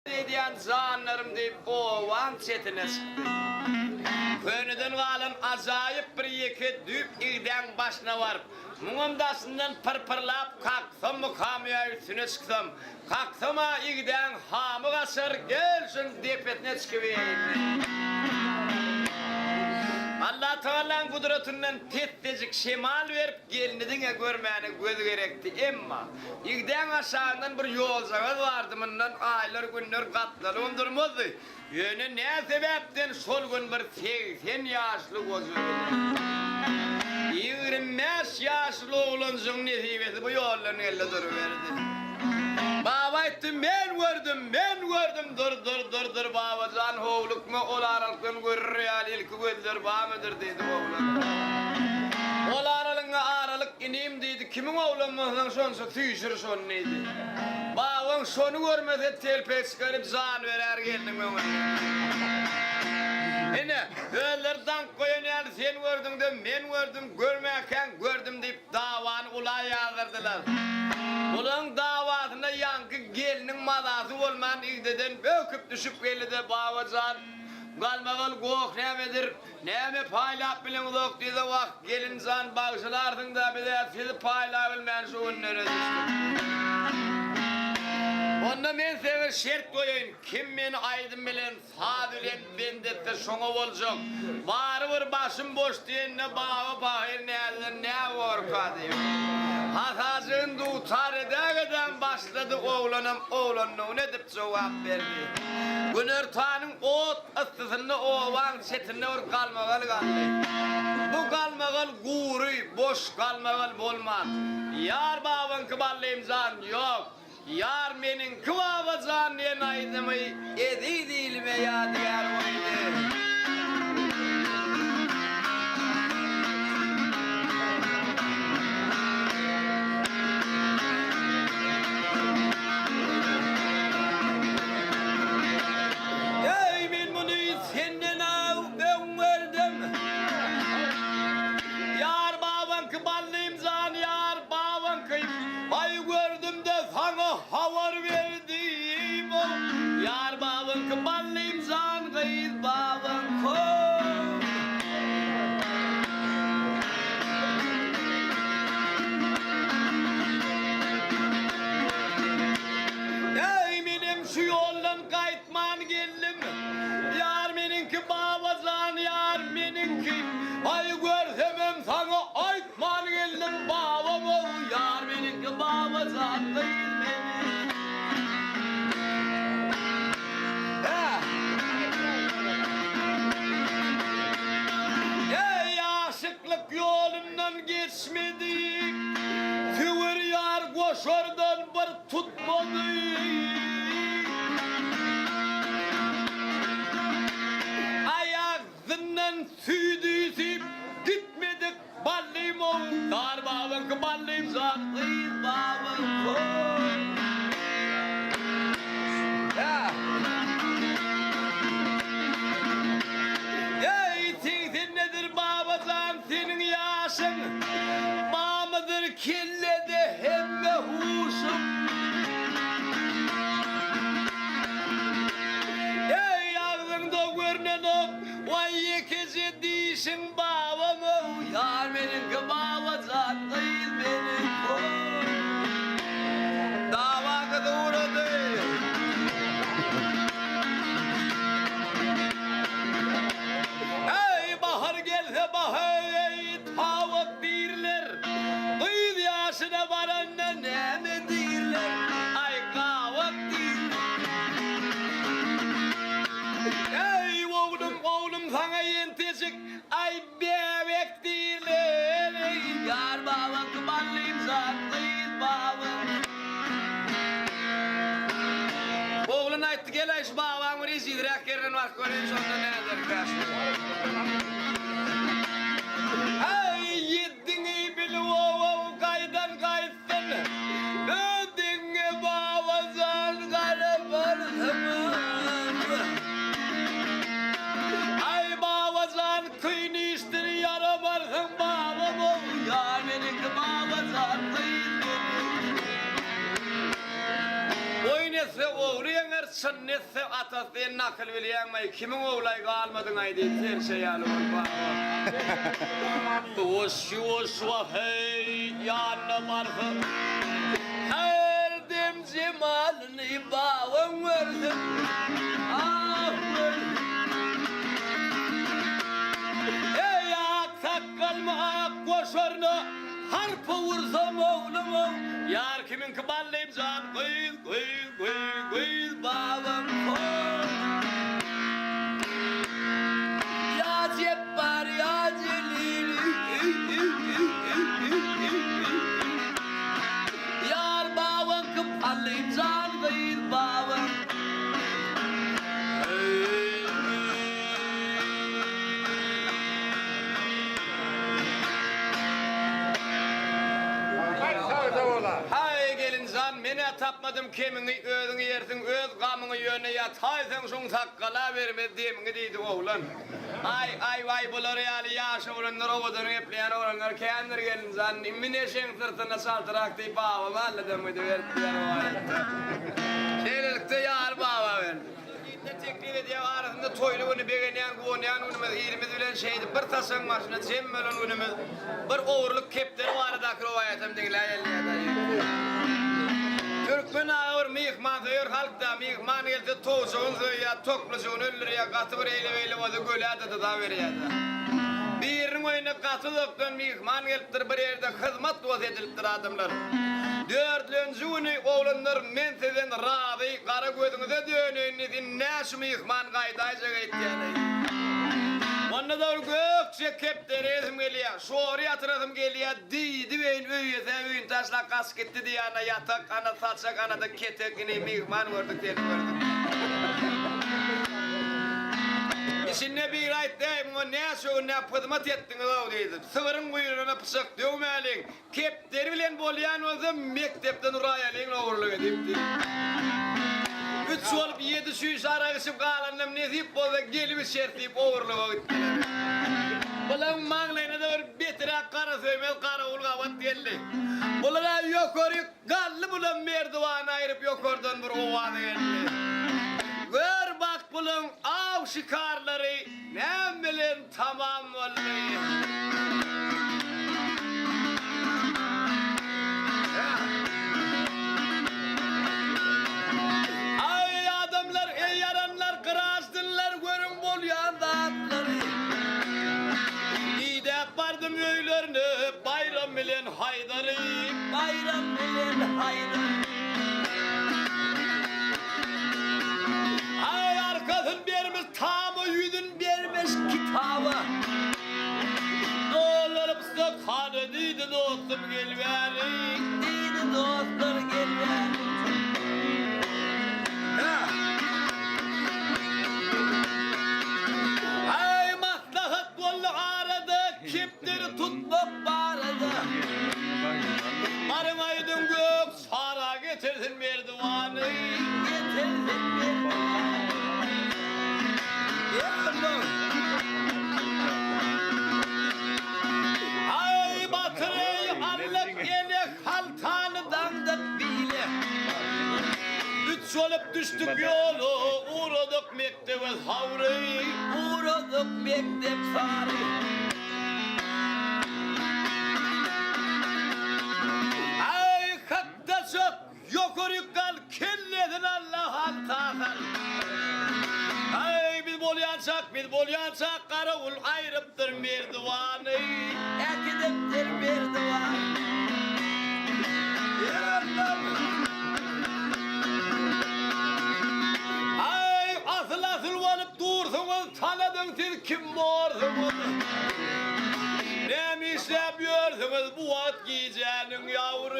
Diyen zanlarım deyip ovan çetine sıktı. Könüden kalın azayıp bir yeki düp ilden başına varıp Mumumdasından pırpırlap kalktım mı kamya üstüne çıktım. Kalktım ha ilden hamı kasır gelsin depetine çıkıvereyim. Allah Teala'nın kudretinden tettecik şemal verip gelinidine görmeyene göz gerekti emma ilden aşağından bir yolcağız vardı bundan aylar günler katlalı ondurmadı. Yönü ne sebepten sol gün bir 80 yaşlı gözü 25 yaşlı oğlancığın nesibeti bu yolların elle duruverdi. Baba ettim ben gördüm dur baba can hoğluk mu olaralkın görür ya ilk gözler bağ mıdır dedi oğlan. Olaralına aralık ineyim dedi kimin oğlan mı sonsa tüysür son neydi. Babam sonu görmedi telpe çıkarıp zan verer geldim ömrüne. Yine öğlerden koyun yani sen gördün de ben gördüm görmeyken gördüm deyip davanı ulay yağdırdılar. Bunun davasında yankı gelinin madası olmayan ildeden öküp düşüp geldi de babacan galmagal gok nemedir neme paylap bilen ulok dedi vak gelin zan bağışlardın da bir de sizi paylap bilmeyen şu önlere düştü. Onda men sever şert koyayım kim beni aydın bilen sadülen bendette şoňa boljak barıbır başım boş diýende bağı bahir ne orka diýip hasasyn dutar edegeden başladı oğlanım ne dip jogap berdi Güner tanın ot astysyny owan setine ur kalmagal galdy bu kalmagal guruy boş kalmagal bolmaz yar baban kıballayım zan yok yar menin kıvavazan diyen aydımı edi dilime yadigar oydu. Ey ben bunu senden av ben verdim. Yar baban kıballıyım zan yar baban kıyım. Ay gördüm de sana havar verdim yar baban kıballıyım zan kıyım baban koy. Ey benim şu yoldan kayıtman geldim yar meninki babazan yar meninki ay görsemem sana aytman geldim babam yar meninki babazan değil benim. Ey aşıklık yolundan geçmedik tüvür yar koşardan bir tutmadık ayağından süydüysüp gitmedik ballıyım o dar babın ki ballıyım zatlıyım babın koy ey sen nedir babacan senin yaşın mamıdır kellede hemme huşum ey ağzında görünen o vay yekeci dişin babamı yar benim ki babacan değil benim koy dava kadar uğradı ey bahar gelse bahar ey tavuk dirler duydu yaşına varanla ne mi dirler ay kavak dirler ey oğlum sana yentecek ay bebek dirler ey yar babam kıballıyım zatlıyım babam oğlun ayttı gel ayş babam rezidrak yerden bak göreyim sonunda ne eder karşı ay yeddini bil o kaydan kaytsın ödünge babazan garabarsın ay babazan kıyını istir yaramarsın babam o yar benim babazan kıyını oynasa oğru yanar sünnetse atasın nakıl bileyen kimin oğlay kalmadın aydı her şey alı ol Oş va hey yanına varsa her dem cemalini bağın verdim ah verdim ey aksak kalma koşarına harpa vursam oğlum yar kimin kıballayım can kıyıl bağım ya cebbar ya celil yar bağım kıballayım can kıyıl bağım hay gelin can mene tapmadım kemini özünü yersin öz gamını yöne yat haysen şun sakkala verme demini deydi oğlan ay vay bular yani yaşı olanlar ovadını yaplayan olanlar kendir gelin can mine şen sırtına saltırak deyip bağım halledem öde verdiler o alette şeylelikte yar bağım verdi teklif ediyor arasında toylu bunu beğenen güvenen önümüz iyimiz bilen şeydi bir tasan başına cemmelen önümüz bir oğurluk kepleri vardı akrovayetim diyorlar Türkmen ağır mihman diyor halkta mihman elde toğuşun ya toklucuğun ölür ya katı bir eyle vadı gölü adı da veriyordu birinin oyuna katılıktan mihman geliptir bir yerde hizmet vaz ediliptir adamlar dörtlüncüğünü oğlanlar menteden rabi kara gözünüze dönüğünü neş mihman kaydayacak ettiğini Onda da gökçe kepterizm geliyor, şori yatırızm geliyor, diydi ve üyese üyün taşla kask etti diye ana yatak, ana saçak, ana da ketekini mihman gördük diye gördük. İşinne bir ayet deyim, o ne şu ne pızmat ettiniz o deydi. Sıvırın buyruğuna pısık dövmeyin, kepteri bilen bolyan olsa mektepten urayalın uğurlu edip Üç olup 700 arayışıp kalanım nezip boza gelip şertip uğurlu gittiler. Ulan mağlayına da bir betire kara söymez kara ulgavat geldi. Ulan yukarı gallı bulan merdivana ayırıp yukarıdan bir ovadı geldi. Gör bak bulan av şikarları ne bilin tamam vallahi. Bayram bilen haydarı bayram bilen haydarı ay arkasın vermiş tamı yüzün vermiş kitabı dolarıp sıkhanı deydi dostum gel veri deydi dostlar gel veri ay maslahat dolu arada kipleri tutmak barada Marmaydın gök sara getirdin merdivanı getirdin merdivanı ay batırıyı allık elek haltanı dandık bile üç olup düştük yolu uğradık mektebe savrı uğradık mektep sarı Yukarı kal kelledin Allah haltahan Ay biz bolyansak karavul ayrıptır merdivanı Ekidiptir merdivanı Ay asıl olup dursunuz tanıdın siz kim morsunuz Ne işlep görsünüz bu at giyeceğinin yavru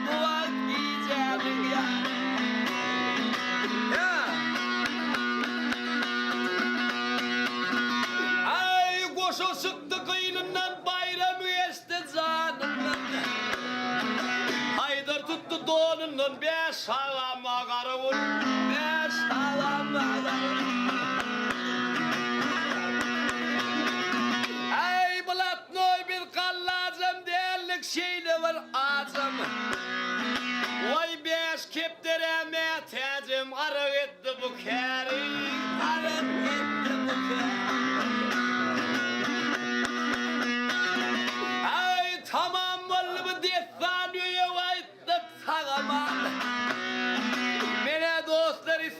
Bu at giyeceğinin yavru Ay koşu sıktı kıyınından bayramı geçti canımdan Haydar tuttu donundan beş halama karavul Beş halama karavul Şeyle var ağzım Vay beş keptere metecim Ara etti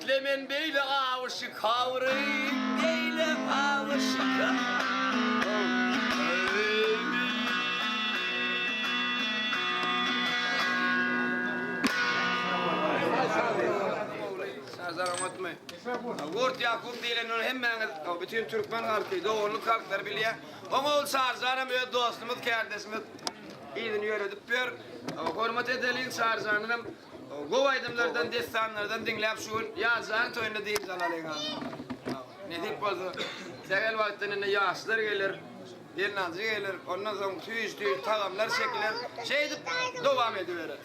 Beklemen beyle avışı kavrayım, beyle avışı Zaramatmayın. Gurt Yakup diyen onu hemen bütün Türkmen halkı, doğunluk halkları biliyor. Ama ol Sarzan'ım öyle dostumuz, kardeşimiz. İyidini öğretip bir, hürmet edelim Sarzan'ım. Govaydımlardan, destanlardan dinleyip şu yazan toyunda değil zanalayın. Ne deyip oldu? Segel vaktinde yaşlar gelir, bir nazı gelir, ondan sonra tüyüz tagamlar çekilir. Şey deyip devam ediverir.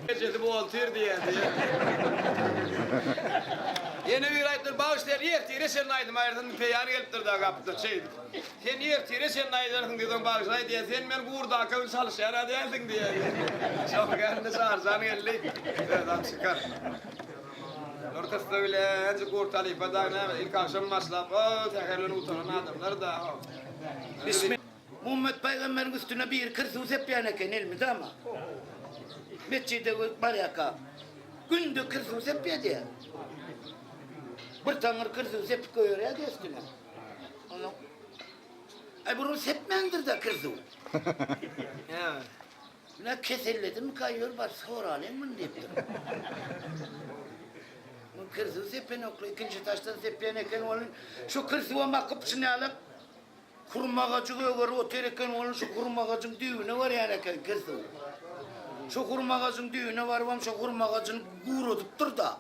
Gecesi bu oltuyur diye. Yeni bir aydır bağışlar yertire sen aydım ayırdın peyar geliptir da kaptı şeydi. Sen yertire sen aydırsın dedim bağışlay diye sen ben burada akıl çalışır hadi geldin diye. Çok geldi Sarzan geldi. Evet çıkar. Ortasında bile önce kurtalı ifadana ilk akşam maslap tekerlerini utanan adamlar da. Bismillah. Muhammed Peygamber'in üstüne bir kırsız hep yanıken elimiz ama. Meçhide baryaka. Günde kırsız hep yedi. Bir tanrı kırsız hep koyuyor ya üstüne. Ay bunu sepmendir de kırsız. Evet. Ne keselledim kayıyor var sonra alayım mı deyiptir. Bu kırsız sepen oklu ikinci taştan sepen eken onun şu kırsıva makıpçını alıp kurma ağacı göğür otereken onun şu kurma ağacın düğünü var yani eken kırsız. Şu kurma ağacın düğünü var vam şu kurma ağacın gurudup da.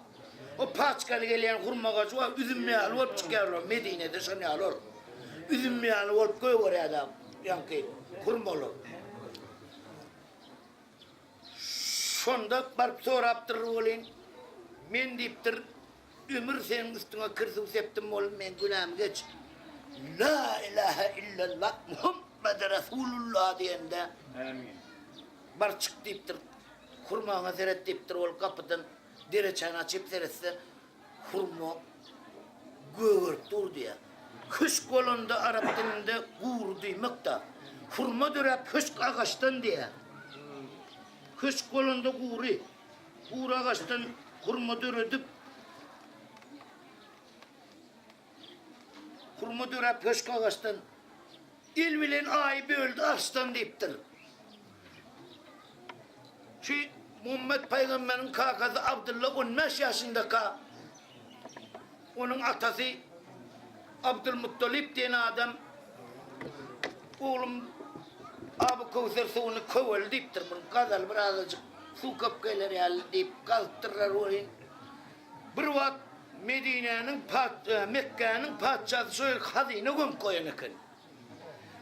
O paçkalı gelen kurma ağacı var üzüm meyalı olup çıkarlar Medine'de şunu alır. Üzüm meyalı olup göğür ya da yankı kurmalı. Şonda barıp soraptır olayım. Men deyiptir, ömür senin üstüne kırsız septim oğlum men günahım geç. La ilahe illallah Muhammed Resulullah diyende. Bar çık deyiptir, hurma hazret deyiptir ol kapıdan dereçen açıp seretse hurma göğürüp dur diye. Kış kolunda Arap dilinde guur duymak da hurma dörep hışk ağaçtan diye. Kış kolunda guuri, guur ağaçtan hurma dörüdüp hurma dörep hışk ağaçtan il bilen ay böldü ağaçtan deyiptir. Şu Muhammed Peygamber'in kakası Abdullah 15 yaşında ka. Onun atası Abdülmuttalip diyen adam oğlum abi Kavser suyunu koval deyiptir. Bunun kadar birazcık su kapkaylar yani deyip kalktırırlar orayı. Bir vakit Medine'nin, Mekke'nin padişahı şöyle hazine göm koyan ekan.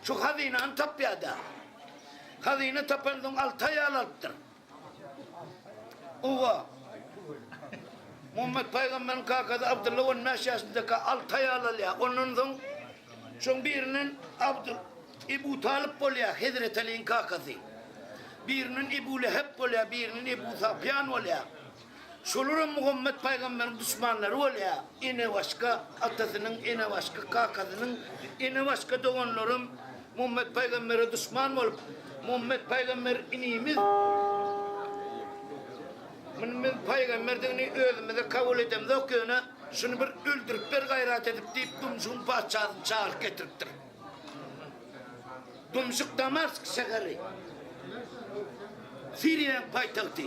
Şu hazinenin tapyada. Hazine tapandan 6 ay alıptır. Ova. Muhammed Peygamber'in kakası Abdullah 15 yaşındaki 6 ay alıyor. Onun son şun birinin Ebu Talip oluyor, Hazreti Ali'nin kakası. Birinin Ebu Leheb oluyor, birinin Ebu Safyan oluyor. Şolurun Muhammed Peygamber'in düşmanları oluyor. Yine başka atasının, yine başka kakasının, yine başka doğanların Muhammed Peygamber'e düşman olup Muhammed Peygamber inimiz Muhammed Peygamber'den özümüzü kabul edemiz okuyana şunu bir öldürüp bir gayret edip deyip dumşun padişahını çağırıp getiriptir. Dumşuk Damask şehri Suriye'nin payitahtı.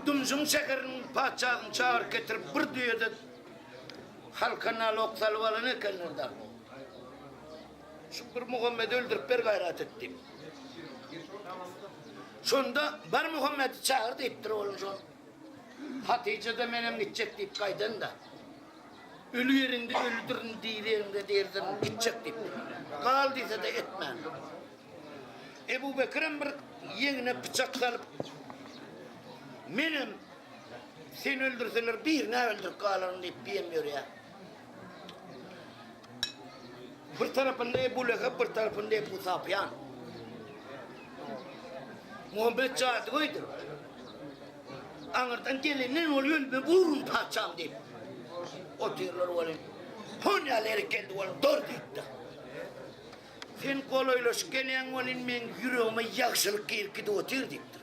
Dumşun şehrinin padişahını çağırıp getirip bir düğede halkına loksalvalı ne kenardan. Şu bir Muhammed'i öldürüp bir gayret ettim. Şunda bar Muhammed'i çağır deyiptir oğlum şun. Hatice de benim gidecek deyip kaydın da. Ölü yerinde öldürün değil yerinde derdim gidecek deyip. Kal dese de etmem. Ebu Bekir'in bir yeğine bıçak salıp benim seni öldürseler bir ne öldür kalanın deyip diyemiyor ya. Bir tarafında Ebu Leheb, bir tarafında Ebu Safyan. Muhammed çağırdı koydu. Anırdan gelinin oluyor ve vurun paçam deyip. Oturuyorlar oğlum. Honyaları geldi oğlum dur deyip de. Sen kolayla şükenen oğlum men yüreğime yakşılık girkide otur deyiptir.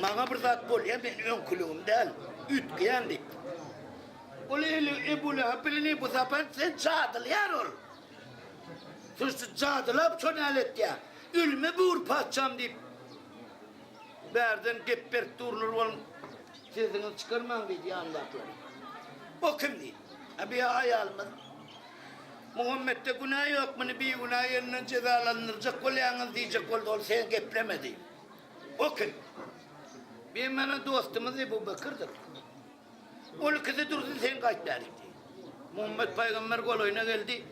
Bana bir zat bol ya ben ön kulağım değil. Ütkeyen deyip. Öyle Ebu Leheb bilini bu zaman sen cadıl yer ol. Sözü cadılıp çonalet ya. Ülme buğur patçam deyip. Berden gepper durulur olun. Sesini çıkarmam dedi yandakileri. O kim değil? Bir ayalımız. Muhammed'de günah yok mu? Bir günah yerine cezalandıracak kol yalnız diyecek kol dolu sen geplemedi. O kim? Benim bana dostumuz Ebu Bakır'dır. Onu kızı dursun sen kaç derik diye. Muhammed Peygamber kolayına geldi.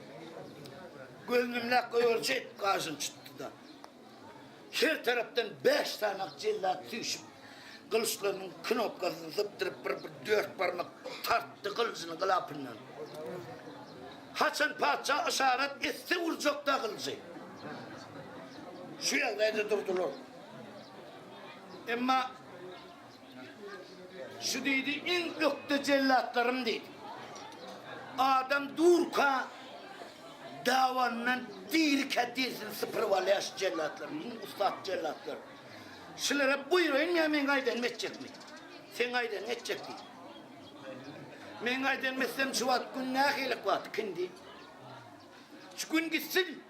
Gözümle koyuyor şey karşın çıktı da. Her taraftan 5 tane cellat düşüp kılıçlarının knopkasını zıptırıp bir dört parmak tarttı kılıcını kılapından. Haçan padişah işaret etse vuracak da kılıcı. Şu yerdeydi durdular. Ama şu dedi en gökte cellatlarım dedi. Adam durka davandan dirike değilsin sıfırvalayaş cellatlarım. Ustad cellatlar. Şunlara buyurun ya men aydan metcek mi? Sen aydan etcek değil. Men aydan metsem şu vat gün nahilik vat kindi. Şu gün gitsin.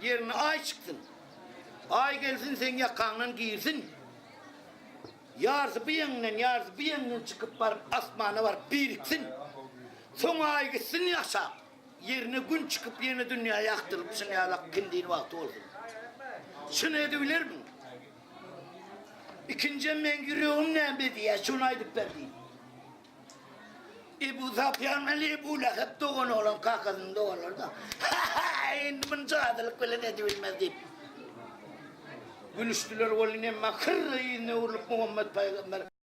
Yerine ay çıksın. Ay gelsin sen yakandan giyirsin. Yarısı bir yanından çıkıp var asmanı var biriksin. Sonra ay gitsin yaşa. Yerine gün çıkıp yeni dünyaya yaktırıp şunu yalak kindiğin vakti olsun. Şunu edebilir mi? İkinci men yürüyorum ne be diye şunu aydık verdi. Ebu Zafyan Ali Ebu Leheb doğan olan kakasının doğan orada. Şimdi bunu cadılık böyle ne edebilmez deyip. Gülüştüler oğlum emme kırrı yine olup Muhammed Peygamber